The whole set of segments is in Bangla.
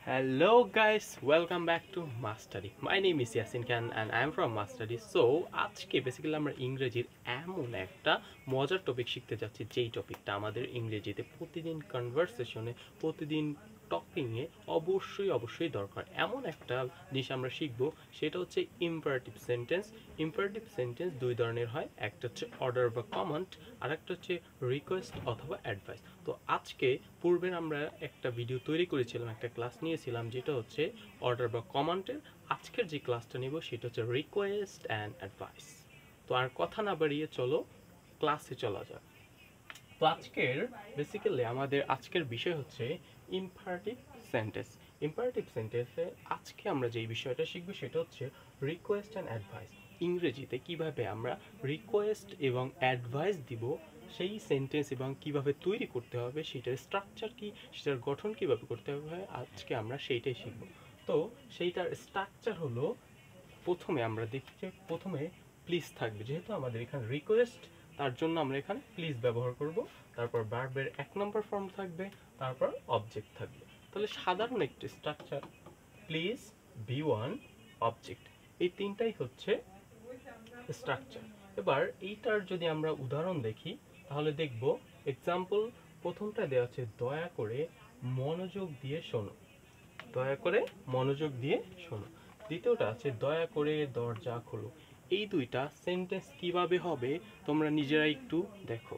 Hello guys, welcome back to Mastery. My name is Yasin Khan and I am from Mastery. So আজকে বেসিক্যালি আমরা ইংরেজির এমন একটা মজার টপিক শিখতে যাচ্ছি যেই টপিকটা আমাদের ইংরেজিতে প্রতিদিন কনভারসেশনে প্রতিদিন টকিংয়ে অবশ্যই দরকার। এমন একটা জিনিস আমরা শিখব, সেটা হচ্ছে ইম্পারেটিভ সেন্টেন্স। ইম্পারেটিভ সেন্টেন্স দুই ধরনের হয়, একটা হচ্ছে অর্ডার বা কমান্ড, আর একটা হচ্ছে রিকোয়েস্ট অথবা অ্যাডভাইস। তো আজকে পূর্বের আমরা একটা ভিডিও তৈরি করেছিলাম, একটা ক্লাস নিয়েছিলাম যেটা হচ্ছে অর্ডার বা কমান্ডের। আজকের যে ক্লাসটা নেব সেটা হচ্ছে রিকোয়েস্ট অ্যান্ড অ্যাডভাইস। তো আর কথা না বাড়িয়ে চলো ক্লাসে চলা যাক। তো আজকের বেসিক্যালি আমাদের আজকের বিষয় হচ্ছে ইম্পারেটিভ সেন্টেন্স। ইম্পারেটিভ সেন্টেন্সে আজকে আমরা যেই বিষয়টা শিখব সেটা হচ্ছে রিকোয়েস্ট অ্যান্ড অ্যাডভাইস। ইংরেজিতে কিভাবে আমরা রিকোয়েস্ট এবং অ্যাডভাইস দিব, সেই সেন্টেন্স এবং কিভাবে তৈরি করতে হবে, সেটার স্ট্রাকচার কি, সেটার গঠন কিভাবে করতে হবে, আজকে আমরা সেইটাই শিখব। তো সেইটার স্ট্রাকচার হলো, প্রথমে আমরা দেখি যে প্রথমে প্লিজ থাকবে, যেহেতু আমাদের এখানে রিকোয়েস্ট, তার জন্য আমরা এখানে প্লিজ ব্যবহার করব। তারপর ভার্বের 1 নম্বর ফর্ম থাকবে, তারপর অবজেক্ট থাকবে। তাহলে সাধারণ একটি স্ট্রাকচার, প্লিজ, বি1, অবজেক্ট, এই তিনটাই হচ্ছে স্ট্রাকচার। এবার এইটার যদি আমরা উদাহরণ দেখি তাহলে দেখব, এক্সাম্পল প্রথমটা দেওয়া আছে দয়া করে মনোযোগ দিয়ে শোনো, দয়া করে মনোযোগ দিয়ে শোনো। দ্বিতীয়টা আছে দয়া করে দরজা খোলো। এই দুইটা সেন্টেন্স কিভাবে হবে তোমরা নিজেরা একটু দেখো।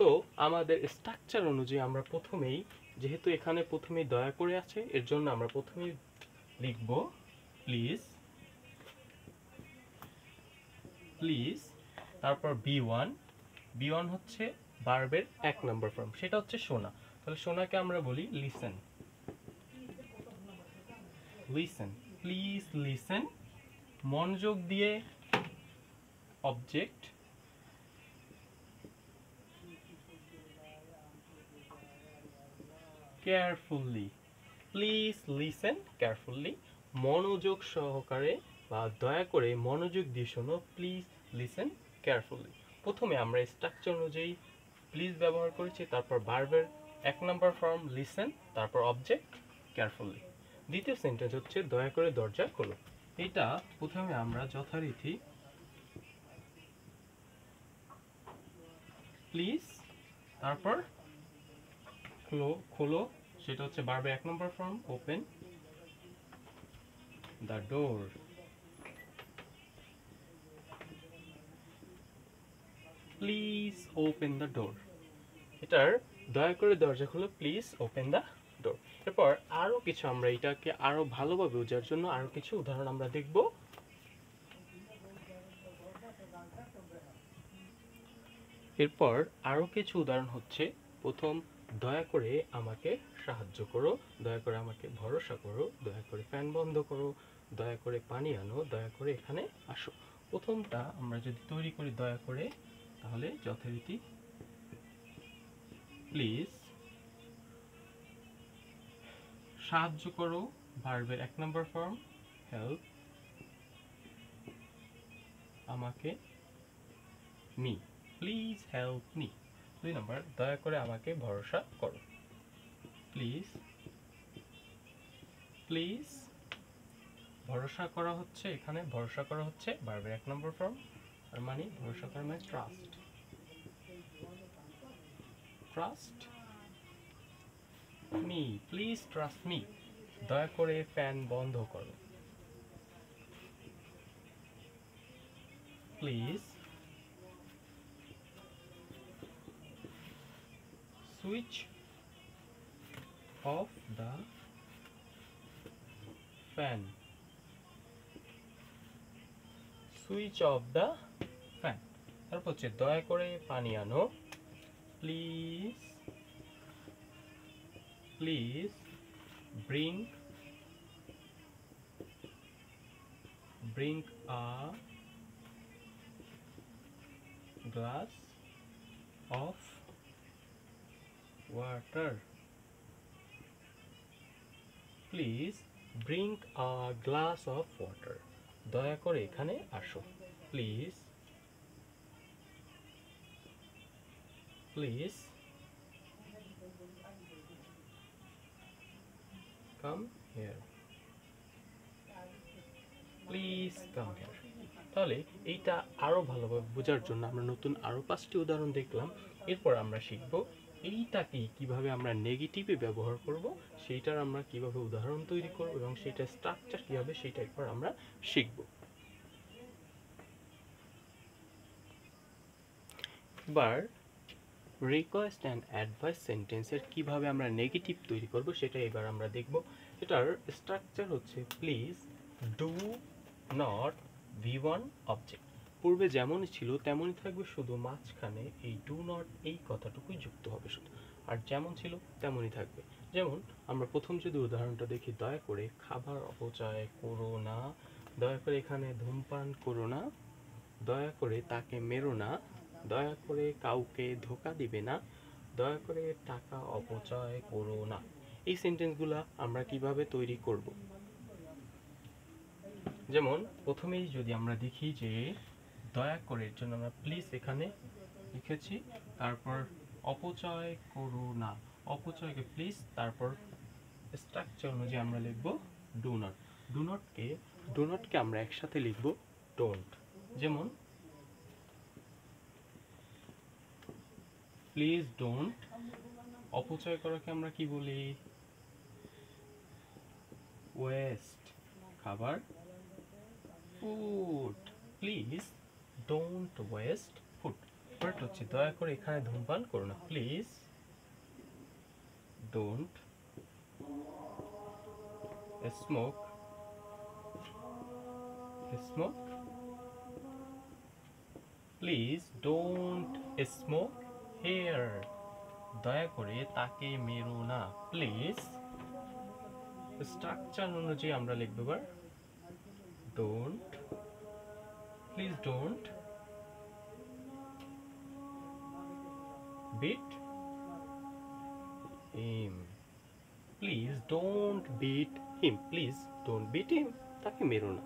তো আমাদের স্ট্রাকচার অনুযায়ী আমরা প্রথমেই, যেহেতু এখানে প্রথমেই দয়া করে আছে, এর জন্য আমরা প্রথমেই লিখব প্লিজ, প্লিজ, তারপর বি1। বি1 হচ্ছে ভার্বের 1 নম্বর ফর্ম, সেটা হচ্ছে শোনা। তাহলে শোনাকে আমরা বলি লিসেন, লিসেন, প্লিজ লিসেন, মনোযোগ দিয়ে, object, carefully, please listen carefully, মনোযোগ সহকারে বা দয়া করে মনোযোগ দিয়ে শোনো, প্লিজ লিসেন কেয়ারফুলি। প্রথমে আমরা স্ট্রাকচার অনুযায়ী প্লিজ ব্যবহার করেছি, তারপর ভার্বের 1 নম্বর ফর্ম লিসেন, তারপর অবজেক্ট কেয়ারফুলি। দ্বিতীয় সেন্টেন্স হচ্ছে দয়া করে দরজা খোলো। এটা প্রথমে আমরা যথারীতি প্লিজ, তারপর খোলো, খোলো, সেটা হচ্ছে ভার্বের 1 নম্বর form, open the door, please open the door. এটার দয়া করে দরজা খুলো, প্লিজ ওপেন দ্য ডোর। এরপর আরো কিছু আমরা এটাকে আরো ভালোভাবে বোঝার জন্য আরো কিছু উদাহরণ আমরা দেখব। এরপর আরো কিছু উদাহরণ হচ্ছে, প্রথম, দয়া করে আমাকে সাহায্য করো, দয়া করে আমাকে ভরসা করো, দয়া করে ফ্যান বন্ধ করো, দয়া করে পানি আনো, দয়া করে এখানে আসো। প্রথমটা আমরা যদি তৈরি করি দয়া করে, তাহলে যথারীতি প্লিজ, সাহায্য করো, ভার্বের 1 নম্বর ফর্ম হেল্প, আমাকে, মি, প্লিজ হেল্প মি। 2 নম্বর, দয়া করে আমাকে ভরসা করো, প্লিজ, প্লিজ, ভরসা করা হচ্ছে, এখানে ভরসা করা হচ্ছে ভার্বের 1 নম্বর ফর্ম, আর মানে ভরসা করা মানে trust, trust me, please trust me, দয়া করে ফ্যান বন্ধ করো, please switch off the fan, switch off the fan. তারপর হচ্ছে দয়া করে পানি আনো, please, please bring, bring a glass of water, please bring a glass of water, দয়া করে এখানে আসো, please please come here, please come here. তাহলে এইটা আরো ভালোভাবে বোঝার জন্য আমরা নতুন আরো 5টি উদাহরণ দেখলাম। এরপর আমরা শিখব এইটাকে কিভাবে আমরা নেগেটিভে ব্যবহার করব, সেইটার আমরা কিভাবে উদাহরণ তৈরি করব এবং সেটার স্ট্রাকচার কি হবে সেটা একবার আমরা শিখব। এবার রিকোয়েস্ট অ্যান্ড অ্যাডভাইস সেন্টেন্সের কিভাবে আমরা নেগেটিভ তৈরি করব সেটা এবার আমরা দেখব। এটার স্ট্রাকচার হচ্ছে please do not V1 object. পূর্বে যেমন ছিল তেমনই থাকবে, শুধু মাঝখানে এই ডু নট এই কথাটুকুই যুক্ত হবে শুধু, আর যেমন ছিল তেমনই থাকবে। যেমন আমরা প্রথম যদি উদাহরণটা দেখি, দয়া করে খাবার অপচয় করো না, দয়া করে এখানে ধূমপান করো না, দয়া করে তাকে মেরো না, দয়া করে কাউকে ধোকা দিবে না, দয়া করে টাকা অপচয় করো না। এই সেন্টেন্সগুলো আমরা কিভাবে তৈরি করব? যেমন প্রথমেই যদি আমরা দেখি যে দয়া করে এর জন্য আমরা প্লিজ এখানে লিখেছি, তারপর অপচয় করো না, অপচয়কে প্লিজ, তারপর স্ট্রাকচার অনুযায়ী আমরা লিখব ডু নট। ডু নটকে আমরা একসাথে লিখব ডোন্ট। যেমন প্লিজ ডোন্ট, অপচয় করাকে আমরা কি বলি? ওয়েস্ট খাবার, food. Please don't waste food. But হচ্ছে দয়া করে এখানে ধূমপান করো না, please don't smoke smoke, please don't smoke here, দয়া করে তাকে মেরো না, প্লিজ। স্ট্রাকচার অনুযায়ী আমরা লিখব এবার don't, please don't beat him, please don't beat him, please don't beat him, তাকে মেরো না।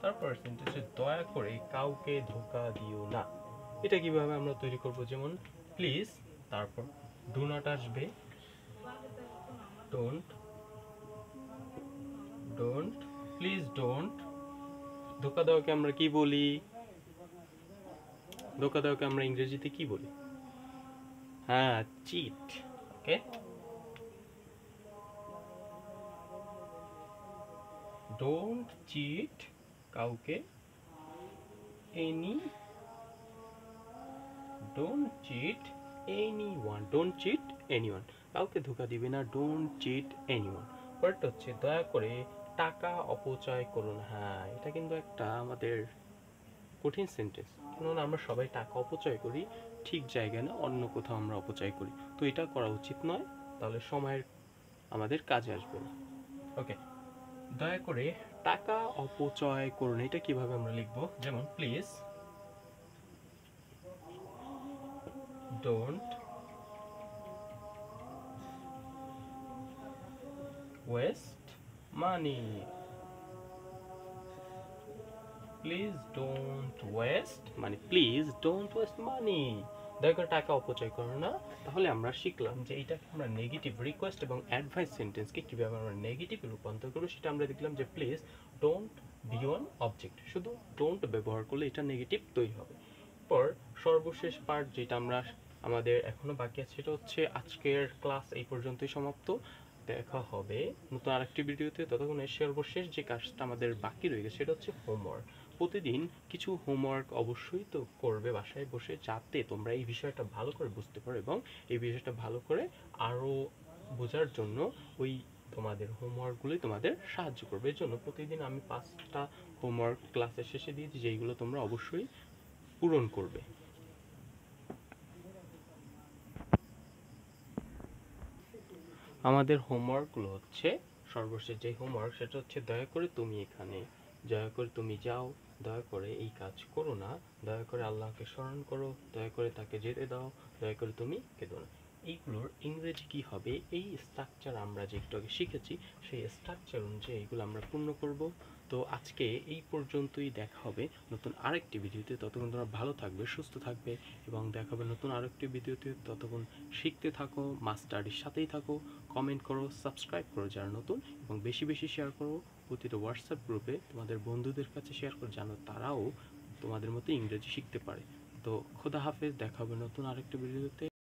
তারপর সেন্টেন্সে দয়া করে কাউকে ধোকা দিও না। এটা কিভাবে আমরা তৈরি করব? যেমন প্লিজ, তারপর ডু নট আসবে, ডোন্ট ডোন্ট, প্লিজ ডোন্ট। ধোকা দেওয়াকে আমরা কি বলি? ধোকা দেওয়াকে আমরা ইংরেজিতে কি বলি? হ্যাঁ, চিট। ওকে, ডোন্ট চিট কাউকে, any, don't cheat anyone, don't cheat anyone, কাউকে ধোকা দিবে না, ডোন্ট চিট এনিওয়ান। পরেরটা হচ্ছে দয়া করে টাকা অপচয় করো না। হ্যাঁ, এটা কিন্তু একটা আমাদের কঠিন সেন্টেন্স, কারণ আমরা সবাই টাকা অপচয় করি, ঠিক জায়গায় না, অন্য কোথাও আমরা অপচয় করি, তো এটা করা উচিত নয়, তাহলে সময়ের আমাদের কাজে আসবে না। ওকে, দয়া করে টাকা অপচয় করো না, এটা কিভাবে আমরা লিখব? যেমন please don't waste money, please don't waste money, please don't waste money, দয়া করে টাকা অপচয় করো না। তাহলে আমরা শিখলাম যে এইটাকে আমরা নেগেটিভ, রিকোয়েস্ট এবং অ্যাডভাইস সেন্টেন্সকে কিভাবে আমরা নেগেটিভে রূপান্তর করবো সেটা আমরা দেখলাম। যে প্লিজ ডোন্ট V1 অবজেক্ট, শুধু ডোন্ট ব্যবহার করলে এটা নেগেটিভ তৈরি হবে। পর সর্বশেষ পার্ট যেটা আমরা আমাদের এখনো বাকি আছে সেটা হচ্ছে আজকের ক্লাস এই পর্যন্তই সমাপ্ত। দেখা হবে নতুন আরেকটি ভিডিওতে, ততক্ষণে সর্বশেষ যে কাজটা আমাদের বাকি রয়ে গেছে সেটা হচ্ছে হোমওয়ার্ক। প্রতিদিন কিছু হোমওয়ার্ক অবশ্যই তো করবে বাসায় বসে, যাতে তোমরা এই বিষয়টা ভালো করে বুঝতে পারো এবং এই বিষয়টা ভালো করে আরও বোঝার জন্য ওই তোমাদের হোমওয়ার্কগুলোই তোমাদের সাহায্য করবে। এর জন্য প্রতিদিন আমি 5টা হোমওয়ার্ক ক্লাসের শেষে দিয়েছি, যেইগুলো তোমরা অবশ্যই পূরণ করবে। আমাদের হোমওয়ার্কগুলো হচ্ছে, সর্বশেষ যে হোমওয়ার্ক সেটা হচ্ছে দয়া করে তুমি এখানে, দয়া করে তুমি যাও, দয়া করে এই কাজ করো না, দয়া করে আল্লাহকে স্মরণ করো, দয়া করে তাকে যেতে দাও, দয়া করে তুমি কেঁদো না। এইগুলোর ইংরেজি কি হবে, এই স্ট্রাকচার আমরা যে একটু আগে শিখেছি সেই স্ট্রাকচার অনুযায়ী এগুলো আমরা পূর্ণ করব। তো আজকে এই পর্যন্তই, দেখা হবে নতুন আরেকটি ভিডিওতে। ততক্ষণ তোমরা ভালো থাকবে, সুস্থ থাকবে এবং দেখা হবে নতুন আরেকটি ভিডিওতে। ততক্ষণ শিখতে থাকো, মাস্টারির সাথেই থাকো, কমেন্ট করো, সাবস্ক্রাইব করো যারা নতুন, এবং বেশি বেশি শেয়ার করো প্রতিটা হোয়াটসঅ্যাপ গ্রুপে তোমাদের বন্ধুদের কাছে শেয়ার করো, যেন তারাও তোমাদের মতো ইংরেজি শিখতে পারে। তো খোদা হাফেজ, দেখা হবে নতুন আরেকটি ভিডিওতে।